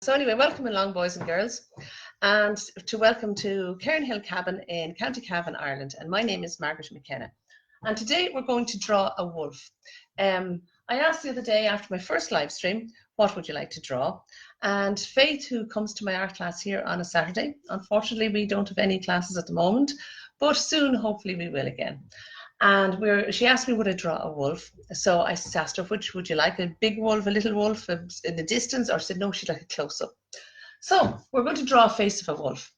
So anyway, welcome along, boys and girls, and welcome to Cairn Hill Cabin in County Cavan, Ireland. And my name is Margaret McKenna. And today we're going to draw a wolf. I asked the other day after my first live stream, what would you like to draw? And Faith, who comes to my art class here on a Saturday, unfortunately we don't have any classes at the moment, but soon hopefully we will again. And she asked me would I draw a wolf. So I asked her, which would you like, a big wolf, a little wolf in the distance, or she said no, she'd like a close-up. So we're going to draw a face of a wolf.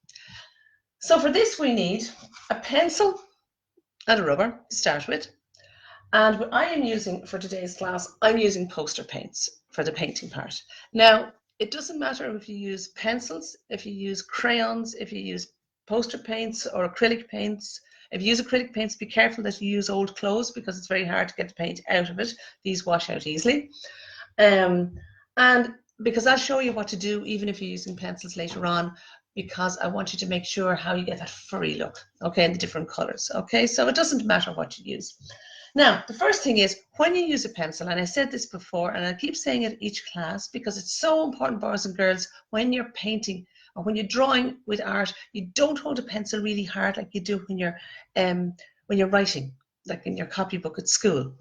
So for this we need a pencil and a rubber to start with. And what I am using for today's class, I'm using poster paints for the painting part. Now, it doesn't matter if you use pencils, if you use crayons, if you use poster paints or acrylic paints. If you use acrylic paints, be careful that you use old clothes because it's very hard to get the paint out of it. These wash out easily. And because I'll show you what to do even if you're using pencils later on, because I want you to make sure how you get that furry look, okay, in the different colors, okay? So it doesn't matter what you use. Now, the first thing is when you use a pencil, and I said this before, and I keep saying it each class because it's so important, boys and girls, when you're painting or when you're drawing with art, you don't hold a pencil really hard like you do when you're writing, like in your copybook at school.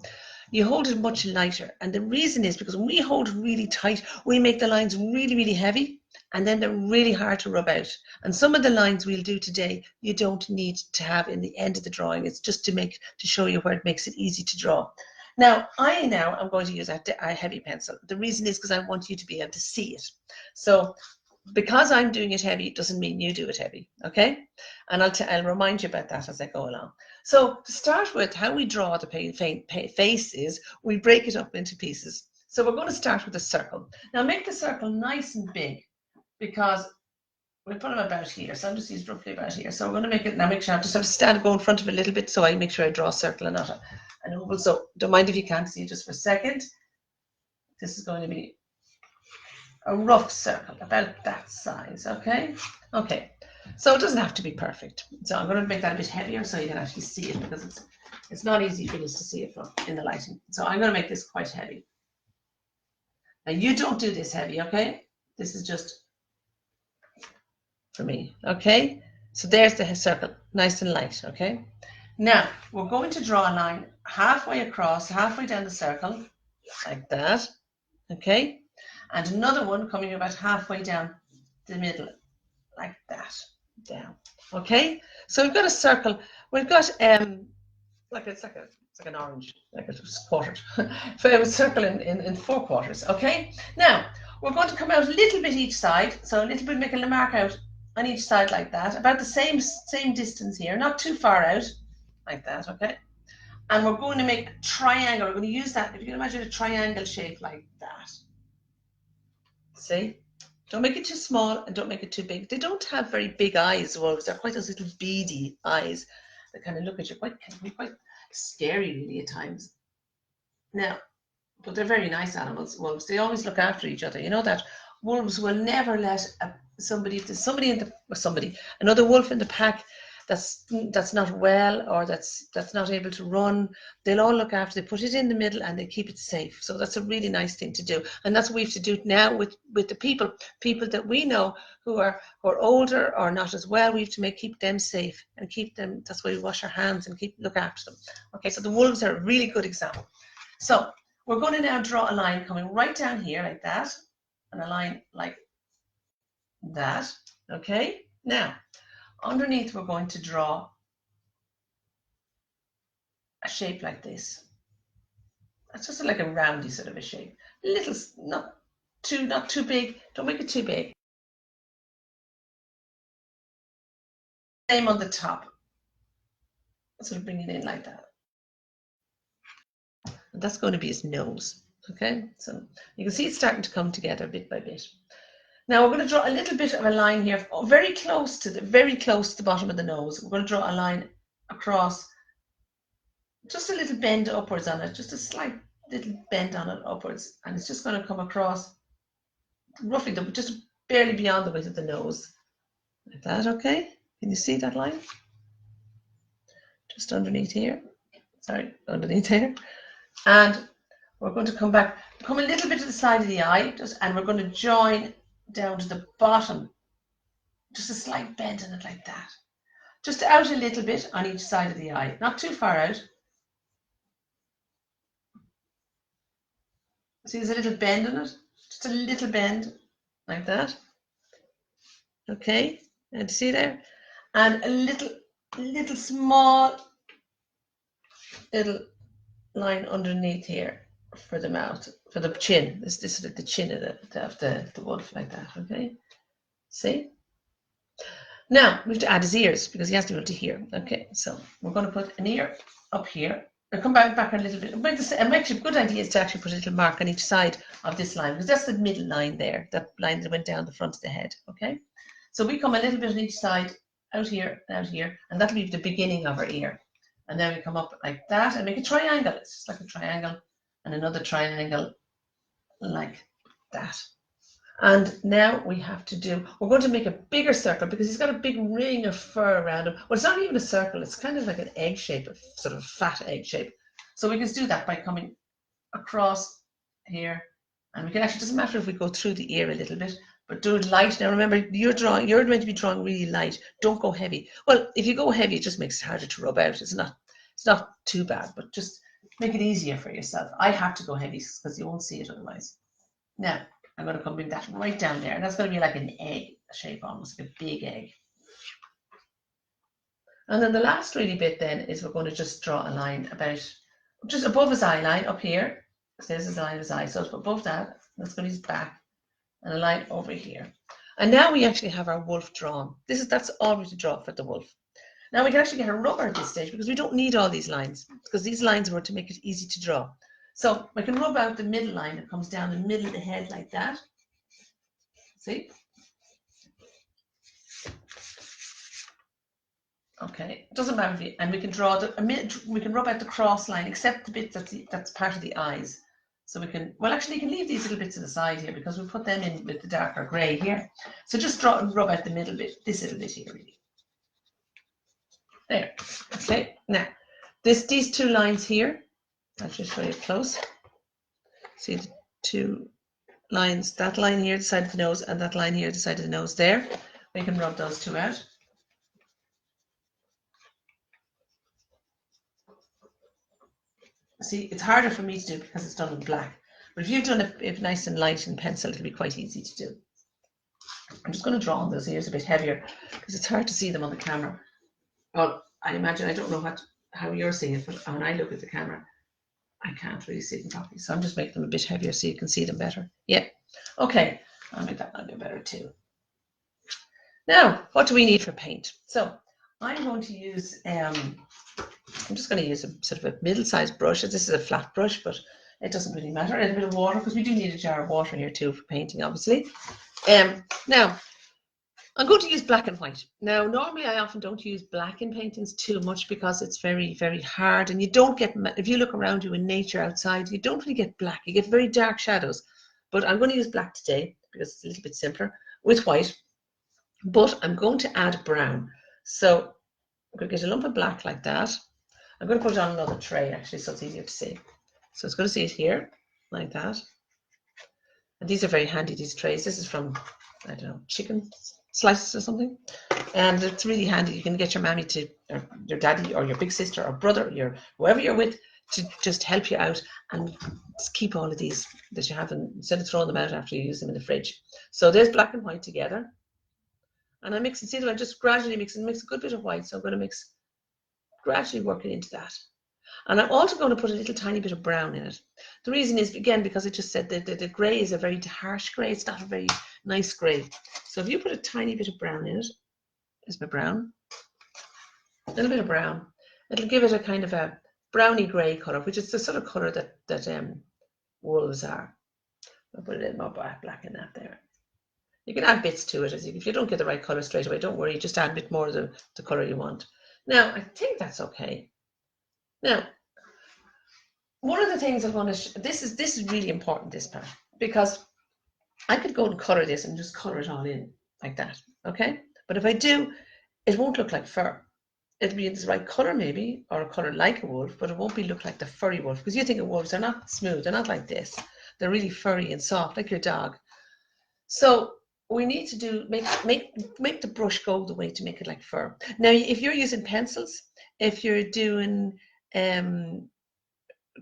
You hold it much lighter, and the reason is because when we hold it really tight, we make the lines really, really heavy, and then they're really hard to rub out. And some of the lines we'll do today, you don't need to have in the end of the drawing. It's just to show you where it makes it easy to draw. Now, I'm going to use a heavy pencil. The reason is because I want you to be able to see it. So because I'm doing it heavy, it doesn't mean you do it heavy, okay? And I'll remind you about that as I go along. So to start with, how we draw the face is we break it up into pieces. So we're going to start with a circle. Now make the circle nice and big because we'll put them about here. So I'm just using roughly about here. So we're going to make it, now make sure I just have to stand and go in front of it a little bit so I make sure I draw a circle and not an oval. So don't mind if you can't see it just for a second. This is going to be a rough circle, about that size, okay? Okay, so it doesn't have to be perfect. So I'm going to make that a bit heavier so you can actually see it because it's not easy for you to see it in the lighting. So I'm going to make this quite heavy. Now you don't do this heavy, okay? This is just for me, okay? So there's the circle, nice and light, okay? Now we're going to draw a line halfway across, halfway down the circle, like that, okay? And another one coming about halfway down the middle, like that, down. Okay, so we've got a circle. We've got it's like an orange, like it's quartered. So a circle in 4 quarters. Okay. Now we're going to come out a little bit each side, so a little bit, making a mark out on each side like that, about the same distance here, not too far out, like that. Okay. And we're going to make a triangle. We're going to use that. If you can imagine a triangle shape like that. See? Don't make it too small and don't make it too big. They don't have very big eyes, wolves. They're quite those little beady eyes that kind of look at you. Can be quite scary, really, at times. Now, but they're very nice animals, wolves. They always look after each other. You know that wolves will never let another wolf in the pack that's not well or that's not able to run, they'll all look after. They put it in the middle and they keep it safe. So that's a really nice thing to do, and that's what we have to do now with the people that we know who are older or not as well. We have to keep them safe and keep them. That's why we wash our hands and look after them. Okay, so the wolves are a really good example. So we're going to now draw a line coming right down here like that, and a line like that. Okay, now underneath, we're going to draw a shape like this. That's just like a roundy sort of a shape. Little, not too big. Don't make it too big. Same on the top. Sort of bring it in like that. And that's going to be his nose. Okay, so you can see it's starting to come together bit by bit. Now we're going to draw a little bit of a line here, very close to the bottom of the nose. We're going to draw a line across, just a little bend upwards on it, just a slight little bend on it upwards, and it's just going to come across roughly just barely beyond the width of the nose, like that. Okay, can you see that line? Just underneath here. Sorry, underneath here, and we're going to come a little bit to the side of the eye, and we're going to join down to the bottom, just a slight bend in it like that. Just out a little bit on each side of the eye, not too far out. See, there's a little bend in it, just a little bend like that. Okay, and see there, and a little small little line underneath here for the mouth, for the chin. This is the chin of the wolf like that. Okay, see. Now we have to add his ears because he has to be able to hear. Okay, so we're going to put an ear up here. I'll come back a little bit. It makes a good idea is to actually put a little mark on each side of this line because that's the middle line there, that line that went down the front of the head. Okay, so we come a little bit on each side, out here, and that'll be the beginning of our ear. And then we come up like that and make a triangle. It's just like a triangle and another triangle like that. And now we have to do, we're going to make a bigger circle because he's got a big ring of fur around him. Well, it's not even a circle. It's kind of like an egg shape, a sort of fat egg shape. So we can do that by coming across here. And we can actually, doesn't matter if we go through the ear a little bit, but do it light. Now remember, you're meant to be drawing really light. Don't go heavy. Well, if you go heavy, it just makes it harder to rub out. It's not too bad, but just make it easier for yourself. I have to go heavy because you won't see it otherwise. Now, I'm going to come bring that right down there. And that's going to be like an egg shape, almost like a big egg. And then the last really bit then is we're going to just draw a line about just above his eye line up here. There's his line of his eye. So it's above that. That's going to be his back. And a line over here. And now we actually have our wolf drawn. That's all we have to draw for the wolf. Now we can actually get a rubber at this stage because we don't need all these lines because these lines were to make it easy to draw. So we can rub out the middle line that comes down the middle of the head like that. See? Okay, it doesn't matter if you, and we can draw we can rub out the cross line except the bit that's part of the eyes. So we can, well actually you can leave these little bits to the side here because we'll put them in with the darker grey here. So just draw and rub out the middle bit, this little bit here really. There, okay, now these two lines here, I'll just show you close. See the two lines, that line here, the side of the nose, and that line here, the side of the nose there. We can rub those two out. See, it's harder for me to do because it's done in black. But if you've done it nice and light in pencil, it'll be quite easy to do. I'm just going to draw on those ears a bit heavier because it's hard to see them on the camera. Well, I imagine, I don't know how you're seeing it, but when I look at the camera, I can't really see them properly. So I'm just making them a bit heavier so you can see them better. Yeah. Okay. I'll make that a bit better too. Now, what do we need for paint? So I'm going to use, I'm just going to use a sort of a middle-sized brush. This is a flat brush, but it doesn't really matter. And a bit of water, because we do need a jar of water here too for painting, obviously. Now, I'm going to use black and white. Now, normally I often don't use black in paintings too much because it's very, very hard. And you don't get, if you look around you in nature outside, you don't really get black. You get very dark shadows. But I'm going to use black today because it's a little bit simpler with white. But I'm going to add brown. So I'm going to get a lump of black like that. I'm going to put it on another tray actually so it's easier to see. So it's going to see it here like that. And these are very handy, these trays. This is from, I don't know, chicken slices or something. And it's really handy. You can get your mammy to, or your daddy or your big sister or brother, whoever you're with, to just help you out and just keep all of these that you have instead of throwing them out after you use them in the fridge. So there's black and white together. And I'm mixing, see that I'm just gradually mix a good bit of white. So I'm going to mix, gradually working into that. And I'm also going to put a little tiny bit of brown in it. The reason is, again, because I just said that the grey is a very harsh grey. It's not a very nice grey. So if you put a tiny bit of brown in it, there's my brown, a little bit of brown, it'll give it a kind of a browny grey colour, which is the sort of colour that wolves are. I'll put a little more black in that there. You can add bits to it. If you don't get the right colour straight away, don't worry, just add a bit more of the colour you want. Now, I think that's okay. Now, one of the things I want to, this is really important, this part, because I could go and colour this and just colour it all in like that, okay? But if I do, it won't look like fur. It'll be in the right colour maybe, or a colour like a wolf, but it won't look like the furry wolf, because you think of wolves, they're not smooth, they're not like this. They're really furry and soft, like your dog. So we need to do make the brush go the way to make it like fur. Now, if you're using pencils, if you're doing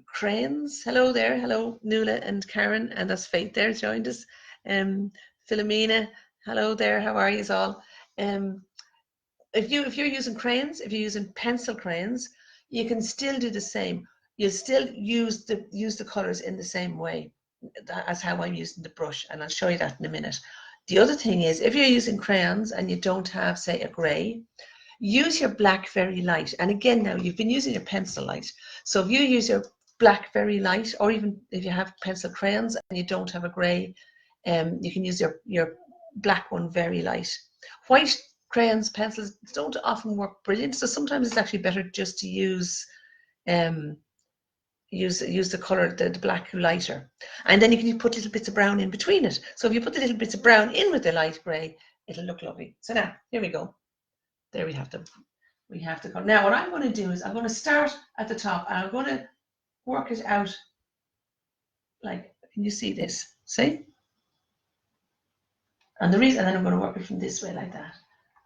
crayons, hello there, hello Nuala and Karen, and that's Faith there joined us. Philomena, hello there, how are you all? If you're using crayons, if you're using pencil crayons, you can still do the same. You'll still use the colors in the same way as how I'm using the brush, and I'll show you that in a minute. The other thing is, if you're using crayons and you don't have, say, a grey, use your black very light. And again, now you've been using your pencil light. So if you use your black very light, or even if you have pencil crayons and you don't have a grey, you can use your black one very light. White crayons, pencils don't often work brilliant. So sometimes it's actually better just to use the color, the black lighter, and then you can put little bits of brown in between it. So if you put the little bits of brown in with the light grey, it'll look lovely. So now, here we go. There we have to go. Now what I'm going to do is I'm going to start at the top and I'm going to work it out like, can you see this? See? And then I'm going to work it from this way like that.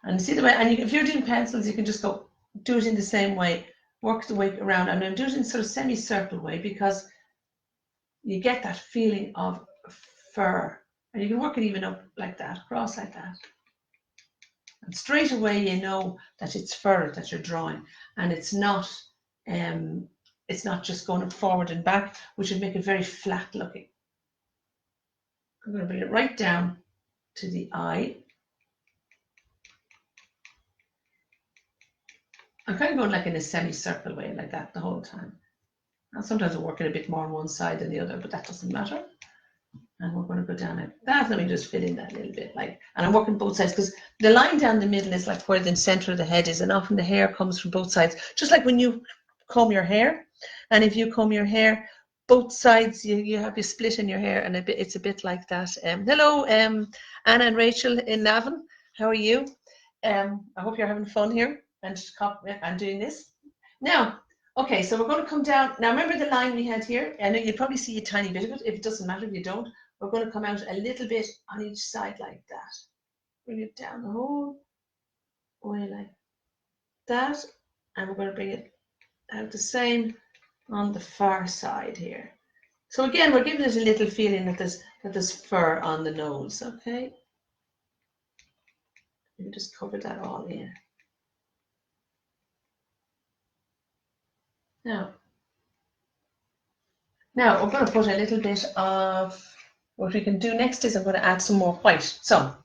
And see the way, and if you're doing pencils, you can just go do it in the same way. Work the way around, and I'm doing it in sort of semicircle way because you get that feeling of fur, and you can work it even up like that, across like that, and straight away you know that it's fur that you're drawing, and it's not just going forward and back, which would make it very flat looking. I'm going to bring it right down to the eye. I'm kind of going like in a semicircle way, like that the whole time. And sometimes I'm working a bit more on one side than the other, but that doesn't matter. And we're going to go down like that. Let me just fill in that little bit, like, and I'm working both sides because the line down the middle is like where the center of the head is, and often the hair comes from both sides, just like when you comb your hair. And if you comb your hair, both sides, you have your split in your hair, and it's a bit like that. Hello, Anna and Rachel in Navan. How are you? I hope you're having fun here and doing this. Now, okay, so we're going to come down. Now, remember the line we had here? I know you probably see a tiny bit of it. If it doesn't matter if you don't, we're going to come out a little bit on each side like that. Bring it down the whole way like that. And we're going to bring it out the same on the far side here. So again, we're giving it a little feeling that there's fur on the nose, okay? You just cover that all in. Now we're going to put a little bit of, what we can do next is I'm going to add some more white. So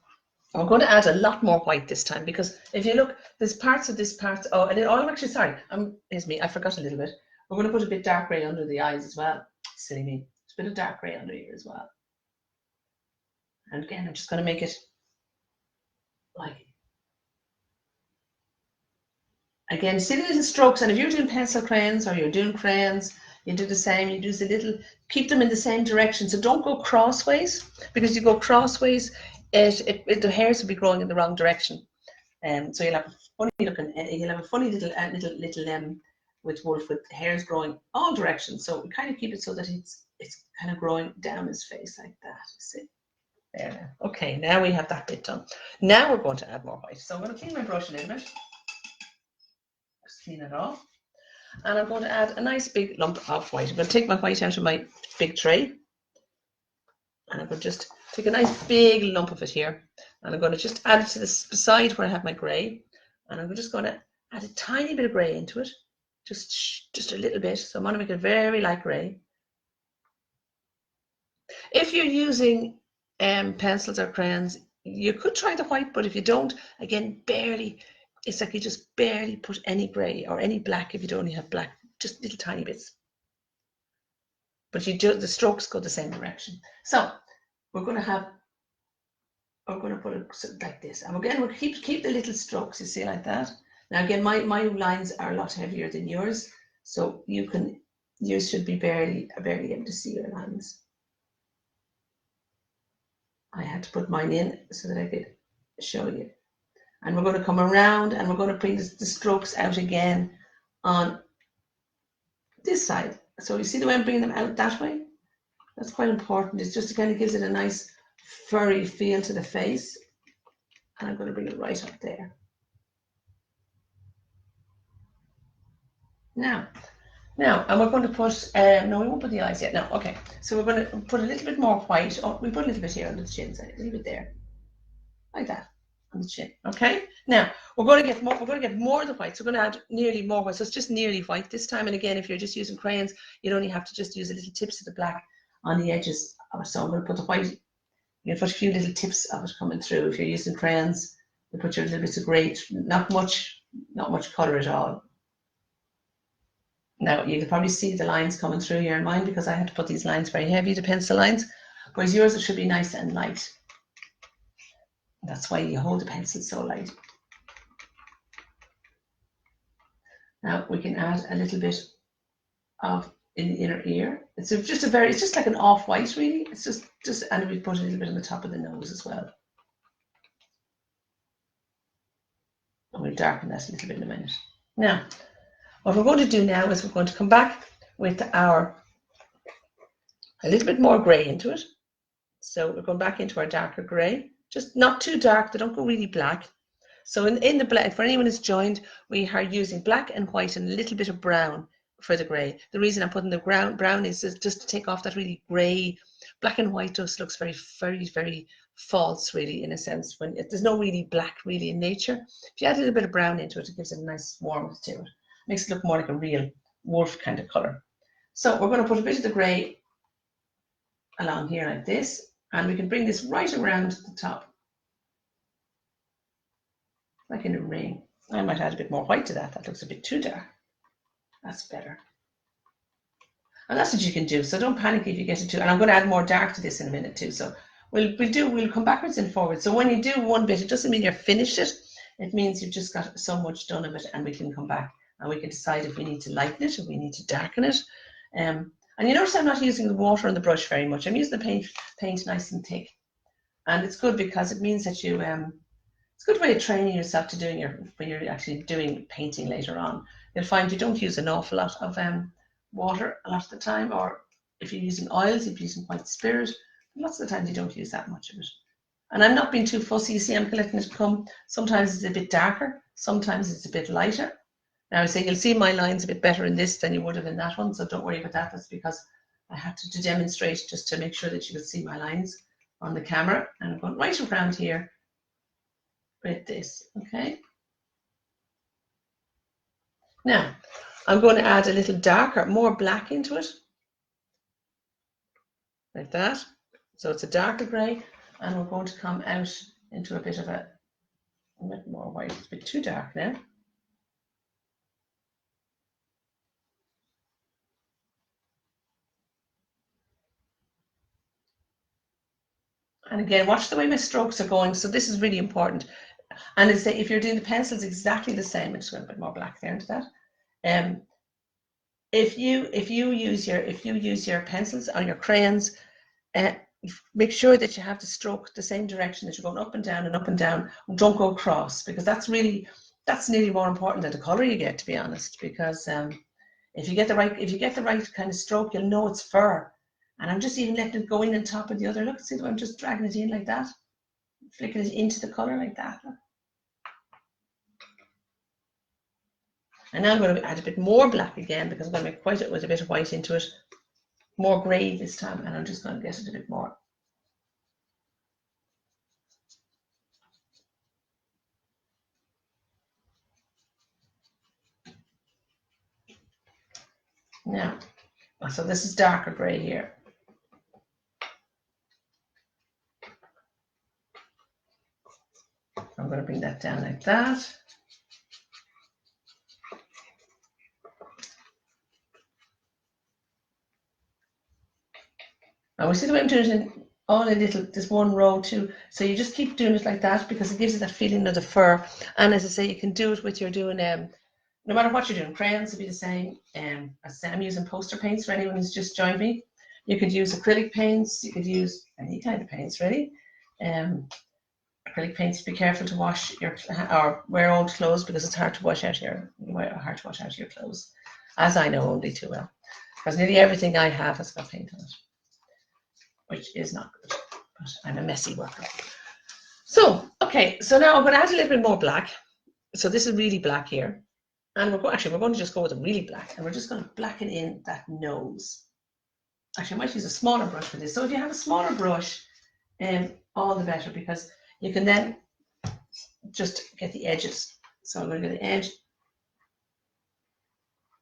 I'm going to add a lot more white this time, because if you look, there's parts of this part, I'm actually sorry, here's me, I forgot a little bit. We're going to put a bit dark grey under the eyes as well. Silly me. There's a bit of dark grey under here as well. And again, I'm just going to make it like, again, see the little strokes, and if you're doing pencil crayons or you're doing crayons, you do the same. You do a little, keep them in the same direction. So don't go crossways, because you go crossways, the hairs will be growing in the wrong direction. So you'll have a funny looking, little with wolf with hairs growing all directions. So we kind of keep it so that it's kind of growing down his face like that. See? There now. Okay, now we have that bit done. Now we're going to add more white. So I'm going to clean my brush a little bit. Just clean it off. And I'm going to add a nice big lump of white. I'm going to take my white out of my big tray. And I'm going to just take a nice big lump of it here. And I'm going to just add it to the side where I have my grey. And I'm just going to add a tiny bit of grey into it. Just a little bit. So I'm going to make it very light grey. If you're using pencils or crayons, you could try the white, but if you don't, again, barely. It's like you just barely put any grey or any black if you don't only have black, just little tiny bits. But the strokes go the same direction. So we're going to put it like this. And again, we'll keep the little strokes, you see, like that. Now again, my lines are a lot heavier than yours, so yours should be barely able to see your lines. I had to put mine in so that I could show you. And we're going to come around and we're going to bring the strokes out again on this side. So you see the way I'm bringing them out that way? That's quite important. It's just, it kind of gives it a nice furry feel to the face. And I'm going to bring it right up there. Now, and we're going to put, no, we won't put the eyes yet. No, okay. So we're going to put a little bit more white. Oh, we put a little bit here on the chin side, a little bit there, like that, on the chin. Okay. Now we're going to get more. We're going to get more of the white. So we're going to add nearly more white. So it's just nearly white this time. And again, if you're just using crayons, you'd only have to just use a little tips of the black on the edges of it. So I'm going to put the white. You can put a few little tips of it coming through. If you're using crayons, you put your little bits of grey. Not much colour at all. Now, you can probably see the lines coming through here in mine because I had to put these lines very heavy, the pencil lines, whereas yours, it should be nice and light. That's why you hold the pencil so light. Now, we can add a little bit of in the inner ear. It's just like an off-white, really. It's just, and we put a little bit on the top of the nose as well. And we'll darken that a little bit in a minute. Now, what we're going to do now is we're going to come back with a little bit more grey into it. So we're going back into our darker grey, just not too dark, they don't go really black. So in the black, for anyone who's joined, we are using black and white and a little bit of brown for the grey. The reason I'm putting the brown is just to take off that really grey. Black and white just looks very, very, very false, really, in a sense. When there's no really black, really, in nature. If you add a little bit of brown into it, it gives it a nice warmth to it. Makes it look more like a real wolf kind of colour. So we're going to put a bit of the grey along here like this, and we can bring this right around the top, like in a ring. I might add a bit more white to that. That looks a bit too dark. That's better. And that's what you can do. So don't panic if you get it too. And I'm going to add more dark to this in a minute too. So we'll come backwards and forwards. So when you do one bit, it doesn't mean you're finished it. It means you've just got so much done of it, and we can come back and we can decide if we need to lighten it, if we need to darken it. And you notice I'm not using the water on the brush very much. I'm using the paint nice and thick. And it's good because it means that you, it's a good way of training yourself to when you're actually doing painting later on. You'll find you don't use an awful lot of water a lot of the time, or if you're using oils, if you're using white spirit, lots of the times you don't use that much of it. And I'm not being too fussy. You see, I'm letting it come. Sometimes it's a bit darker, sometimes it's a bit lighter. Now, I say you'll see my lines a bit better in this than you would have in that one, so don't worry about that. That's because I had to demonstrate just to make sure that you could see my lines on the camera. And I'm going right around here with this, okay? Now, I'm going to add a little darker, more black into it, like that. So it's a darker grey, and we're going to come out into a bit more white. It's a bit too dark now. And again, watch the way my strokes are going. So this is really important. And as I say, if you're doing the pencils exactly the same, I'm just going to put more black there into that. If you use your pencils or your crayons, make sure that you have the stroke the same direction, that you're going up and down and up and down. Don't go across, because that's nearly more important than the color you get, to be honest. Because if you get the right kind of stroke, you'll know it's fur. And I'm just even letting it go in on top of the other. Look, see, I'm just dragging it in like that, flicking it into the color like that. Look. And now I'm going to add a bit more black again, because I'm going to make quite with a bit of white into it. More grey this time, and I'm just going to get it a bit more. Now, so this is darker grey here. I'm going to bring that down like that. And we see the way I'm doing it in all a little, this one row too. So you just keep doing it like that, because it gives you that feeling of the fur. And as I say, you can do it with your doing, no matter what you're doing, crayons will be the same. I'm using poster paints for anyone who's just joined me. You could use acrylic paints. You could use any kind of paints, really. Acrylic paints, be careful to wash or wear old clothes, because it's hard to wash out your clothes, as I know only too well, because nearly everything I have has got paint on it, which is not good. but I'm a messy worker. So, okay, so now I'm going to add a little bit more black. So this is really black here. And we're going to just go with a really black, and we're just going to blacken in that nose. Actually, I might use a smaller brush for this. So if you have a smaller brush, all the better, because you can then just get the edges. So I'm going to get the edge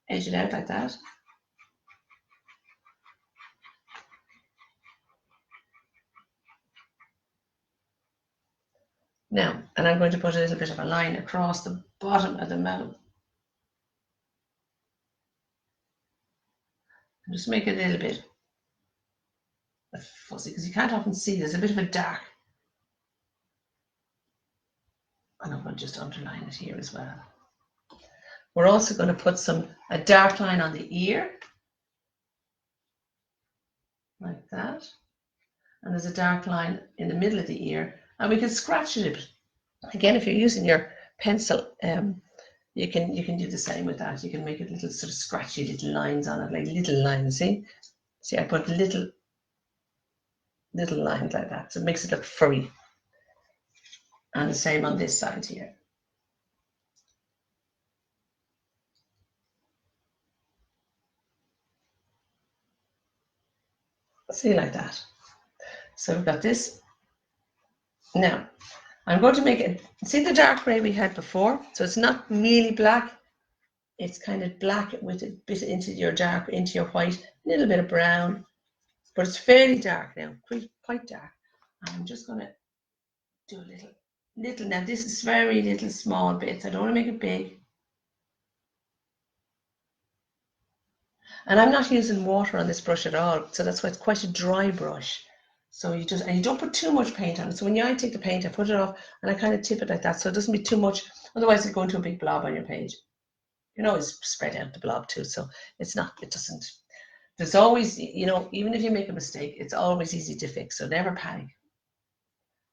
it out like that. Now, and I'm going to put a little bit of a line across the bottom of the mouth. And just make it a little bit fuzzy, because you can't often see. There's a bit of a dark. And I'm going to just underline it here as well. We're also going to put a dark line on the ear, like that. And there's a dark line in the middle of the ear, and we can scratch it a bit. Again, if you're using your pencil, you can do the same with that. You can make it little sort of scratchy little lines on it, like little lines. See, I put little lines like that, so it makes it look furry. And the same on this side here. See, like that. So we've got this. Now, I'm going to make it, see the dark grey we had before? So it's not really black. It's kind of black with a bit into your white, a little bit of brown, but it's fairly dark now, quite dark. And I'm just going to do a little, now this is very little small bits. I don't want to make it big. And I'm not using water on this brush at all, so that's why it's quite a dry brush. So you don't put too much paint on it. So when I take the paint, I put it off and I kind of tip it like that, so it doesn't be too much. Otherwise, it'll go into a big blob on your page. You can always spread out the blob too, so there's always, even if you make a mistake, it's always easy to fix, so never panic.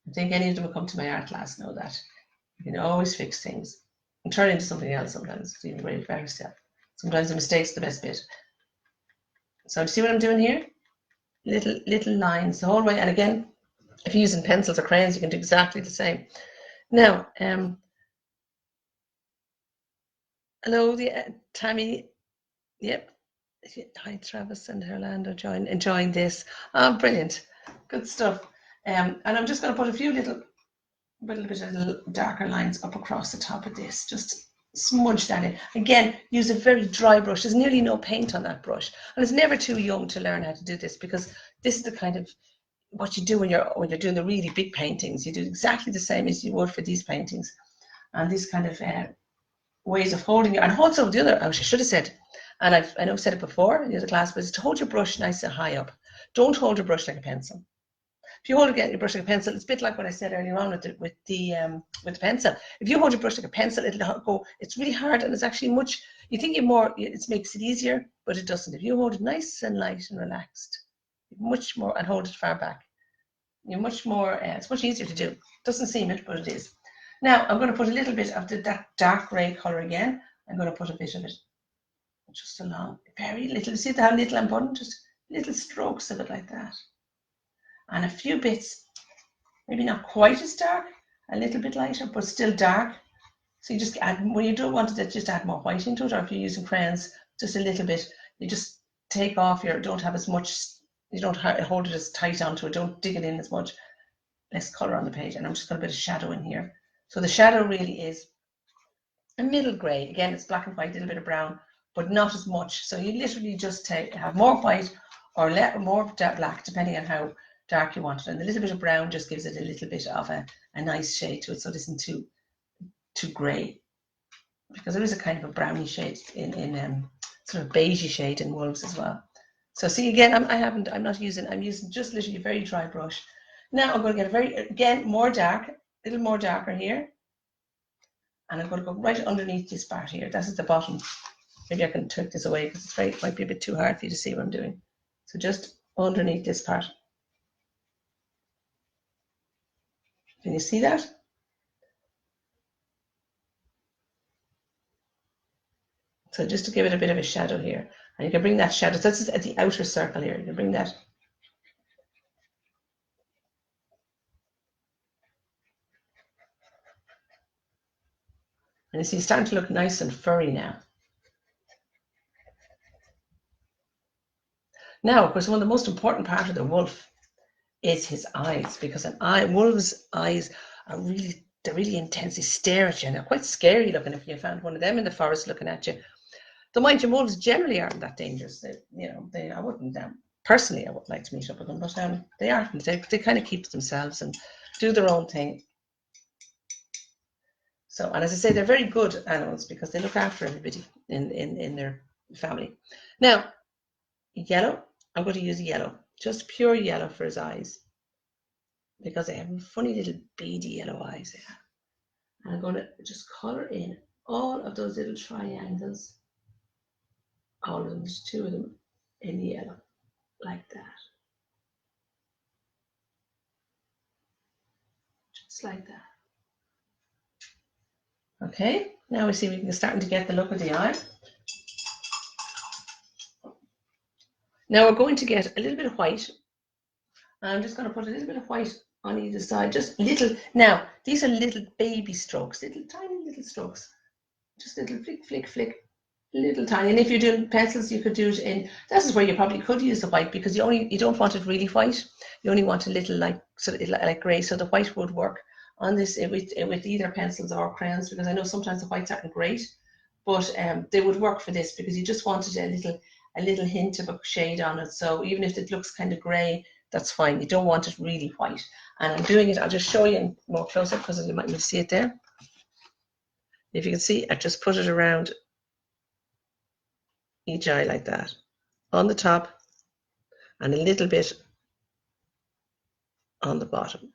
I think any of them who come to my art class know that. You can always fix things and turn into something else sometimes. It's even a better step. Sometimes the mistake's the best bit. So see what I'm doing here? Little lines the whole way. And again, if you're using pencils or crayons, you can do exactly the same. Now, hello, Tammy. Yep. Hi, Travis and Orlando enjoying this. Oh, brilliant. Good stuff. And I'm just going to put a little bit of darker lines up across the top of this. Just smudge that in. Again, use a very dry brush. There's nearly no paint on that brush. And it's never too young to learn how to do this, because this is the kind of what you do when you're doing the really big paintings. You do exactly the same as you would for these paintings. And these kind of ways of holding it. And also the other, I should have said, and I know I've said it before in the other class, but it's to hold your brush nice and high up. Don't hold your brush like a pencil. If you hold your brush like a pencil, it's a bit like what I said earlier on with the pencil. If you hold your brush like a pencil, it'll go. It's really hard, and it's actually much. You think it makes it easier, but it doesn't. If you hold it nice and light and relaxed, much more, and hold it far back, you're much more. It's much easier to do. Doesn't seem it, but it is. Now I'm going to put a little bit of that dark grey color again. I'm going to put a bit of it just along, very little. See how little I'm putting? Just little strokes of it like that. And a few bits, maybe not quite as dark, a little bit lighter, but still dark. So you just add, when you don't want it, just add more white into it, or if you're using crayons, just a little bit. You just take off don't have as much, you don't hold it as tight onto it, don't dig it in as much. Less color on the page, and I'm just going to put a bit of shadow in here. So the shadow really is a middle grey. Again, it's black and white, a little bit of brown, but not as much. So you literally just have more white or more black, depending on how dark you want it. And a little bit of brown just gives it a little bit of a nice shade to it, so it isn't too grey. Because there is a kind of a browny shade in sort of beigey shade in wolves as well. So see, again, I'm using just literally a very dry brush. Now I'm going to get more dark, a little more darker here. And I'm going to go right underneath this part here. That's at the bottom. Maybe I can take this away because it might be a bit too hard for you to see what I'm doing. So just underneath this part. Can you see that? So just to give it a bit of a shadow here. And you can bring that shadow, so that's at the outer circle here. You can bring that And you see, he's starting to look nice and furry now. Now, of course, one of the most important parts of the wolf is his eyes, because wolf's eyes are they're really intense. They stare at you, and they're quite scary looking if you found one of them in the forest looking at you. Though mind you, wolves generally aren't that dangerous. I wouldn't, personally, I wouldn't like to meet up with them, but they aren't. They kind of keep to themselves and do their own thing. So, and as I say, they're very good animals because they look after everybody in their family. Now, yellow, I'm going to use yellow, just pure yellow for his eyes, because they have funny little beady yellow eyes there. And I'm going to just color in all of those little triangles, all of them, there's 2 of them in yellow, like that. Just like that. Okay, now we see we're starting to get the look of the eye. Now we're going to get a little bit of white. I'm just going to put a little bit of white on either side, just little. Now, these are little baby strokes, little tiny little strokes. Just little flick, flick, flick, little tiny. And if you're doing pencils, you could do it in, this is where you probably could use the white, because you don't want it really white. You only want a little like grey, so the white would work on this with either pencils or crayons, because I know sometimes the whites aren't great, but they would work for this, because you just wanted a little hint of a shade on it. So even if it looks kind of grey, that's fine. You don't want it really white. And I'm doing it, I'll just show you more close up because you might not see it there. If you can see, I just put it around each eye like that, on the top and a little bit on the bottom.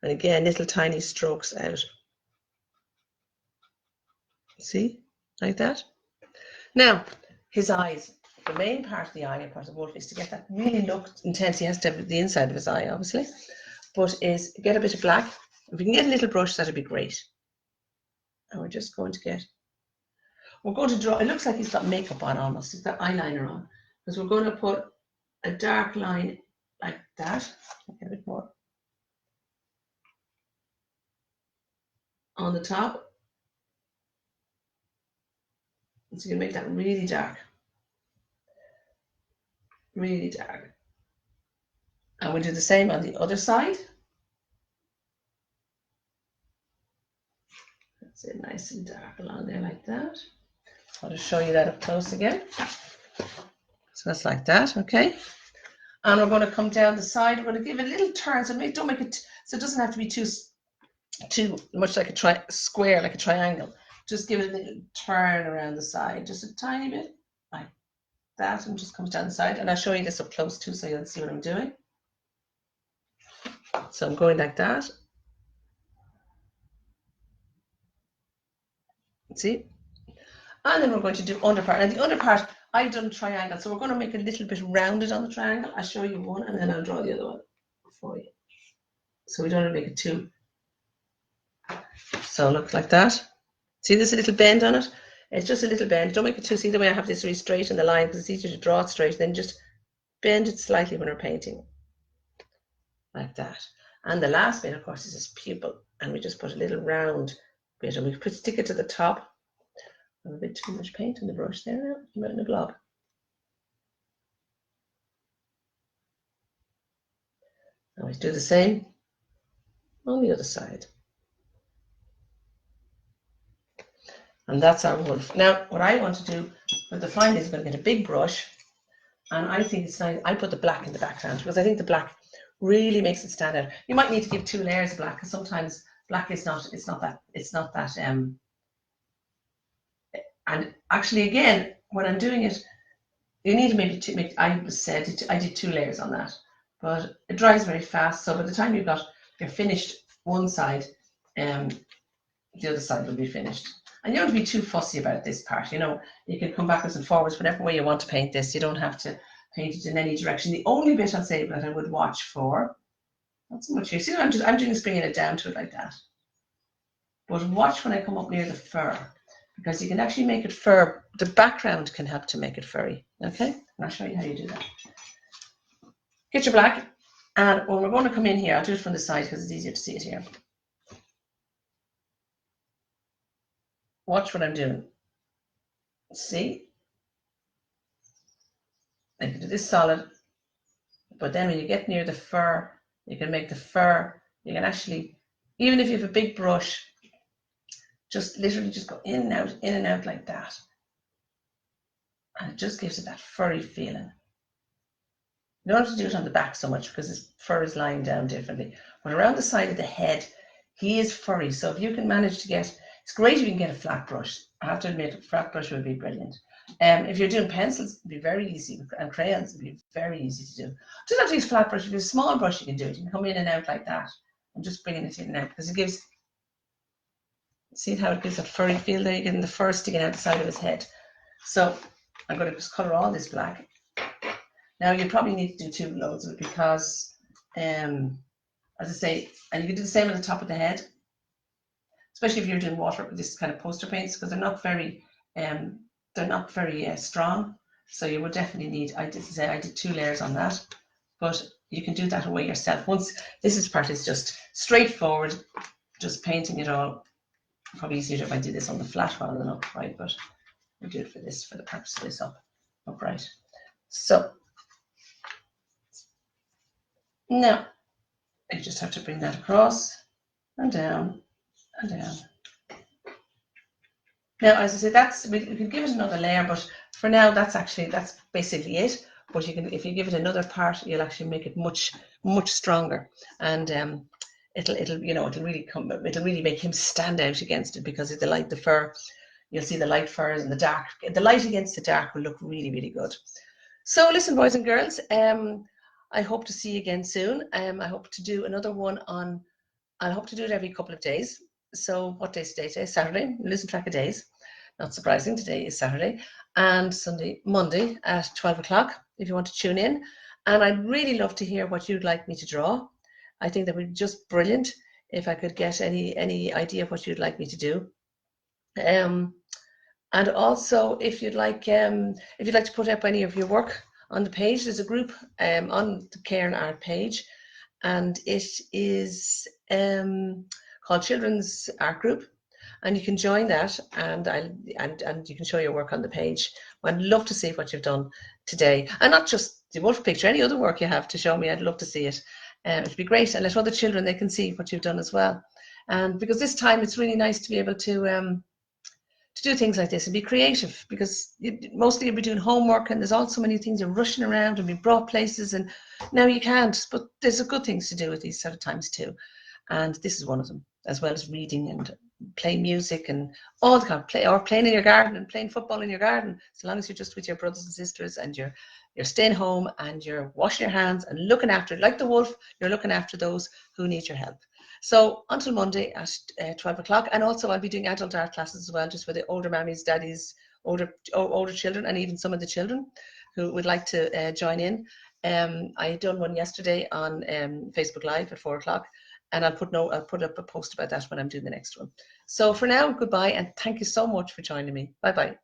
And again, little tiny strokes out. See, like that. Now, his eyes. The main part of the eye, of course, of the wolf is to get that really look intense. He has to have the inside of his eye, obviously, but is get a bit of black. If we can get a little brush, that'd be great. And we're just going to draw. It looks like he's got makeup on almost. He's got eyeliner on, because we're going to put a dark line like that. Get a bit more on the top. So you can make that really dark. Really dark. And we'll do the same on the other side. That's it, nice and dark along there like that. I'll just show you that up close again. So that's like that, okay? And we're going to come down the side. We're going to give it a little turn. So don't make it, so it doesn't have to be too much like a square, like a triangle. Just give it a little turn around the side, just a tiny bit, like that, and just comes down the side. And I'll show you this up close too, so you'll see what I'm doing. So I'm going like that. See? And then we're going to do underpart. And the underpart, I've done triangle, so we're going to make a little bit rounded on the triangle. I'll show you one, and then I'll draw the other one for you. So we don't want to make it too. So look like that. See, there's a little bend on it. It's just a little bend. Don't make it too. See the way I have this really straight in the line, because it's easier to draw it straight. Then just bend it slightly when we're painting, like that. And the last bit, of course, is this pupil, and we just put a little round bit, and we stick it to the top. A bit too much paint on the brush there now. I'm out in a blob. And we do the same on the other side. And that's our wolf. Now, what I want to do with the final is I'm going to get a big brush, and I think it's nice. I put the black in the background because I think the black really makes it stand out. You might need to give 2 layers of black, because sometimes black is not that. And actually, again, when I'm doing it, you need to maybe I did 2 layers on that, but it dries very fast. So by the time you're finished one side, the other side will be finished. And you don't have to be too fussy about this part. You know, you can come backwards and forwards whatever way you want to paint this. You don't have to paint it in any direction. The only bit I'd say that I would watch for, not so much here. See, I'm just bringing it down to it like that. But watch when I come up near the fur, because you can actually make it fur. The background can help to make it furry. Okay, and I'll show you how you do that. Get your black, and when we're going to come in here, I'll do it from the side because it's easier to see it here. watch what I'm doing. See? I can do this solid, but then when you get near the fur, you can make the fur, you can actually, even if you have a big brush, just literally just go in and out like that. And it just gives it that furry feeling. You don't have to do it on the back so much because his fur is lying down differently. But around the side of the head, he is furry. So if you can manage to get, it's great if you can get a flat brush. I have to admit, a flat brush would be brilliant. If you're doing pencils, it'd be very easy, and crayons would be very easy to do. Just have to use flat brush. If you have a small brush, you can do it. You can come in and out like that. I'm just bringing it in and out because it gives, see how it gives that furry feel there? You're getting the fur sticking out the side of his head. So I'm going to just colour all this black. Now you probably need to do 2 loads of it because, as I say, and you can do the same at the top of the head, especially if you're doing water with this kind of poster paints because they're not very strong. So you would definitely need. I did 2 layers on that, but you can do that away yourself. Once this part is just straightforward, just painting it all. Probably easier if I do this on the flat rather than upright, but we'll do it for this, for the purpose of this upright. So now you just have to bring that across and down and down. Now, as I said, we can give it another layer, but for now, that's basically it. But you can, if you give it another part, you'll actually make it much stronger, and it'll really make him stand out against it because of the fur. You'll see the light furs and the light against the dark will look really, really good. So listen, boys and girls, I hope to see you again soon. I hope to do another one I'll hope to do it every couple of days. So what day is today? Today is Saturday. Losing track of days. Not surprising, today is Saturday. And Monday at 12 o'clock, if you want to tune in. And I'd really love to hear what you'd like me to draw. I think that would be just brilliant if I could get any idea of what you'd like me to do. And also, if you'd like to put up any of your work on the page, there's a group on the Cairn Art page, and it is called Children's Art Group, and you can join that, and you can show your work on the page. I'd love to see what you've done today, and not just the wolf picture, any other work you have to show me. I'd love to see it. It'd be great, and let other children, they can see what you've done as well. And because this time it's really nice to be able to do things like this and be creative, because mostly you'll be doing homework and there's all so many things, you're rushing around and being brought places, and now you can't, but there's good things to do at these sort of times too, and this is one of them, as well as reading and playing music and all the kind of or playing in your garden and playing football in your garden, so long as you're just with your brothers and sisters and you're staying home and you're washing your hands and looking after, like the wolf, you're looking after those who need your help. So until Monday at 12 o'clock, and also I'll be doing adult art classes as well, just for the older mammies, daddies, older children, and even some of the children who would like to join in. I done one yesterday on Facebook Live at 4 o'clock, and I'll put up a post about that when I'm doing the next one. So for now, goodbye, and thank you so much for joining me. Bye bye.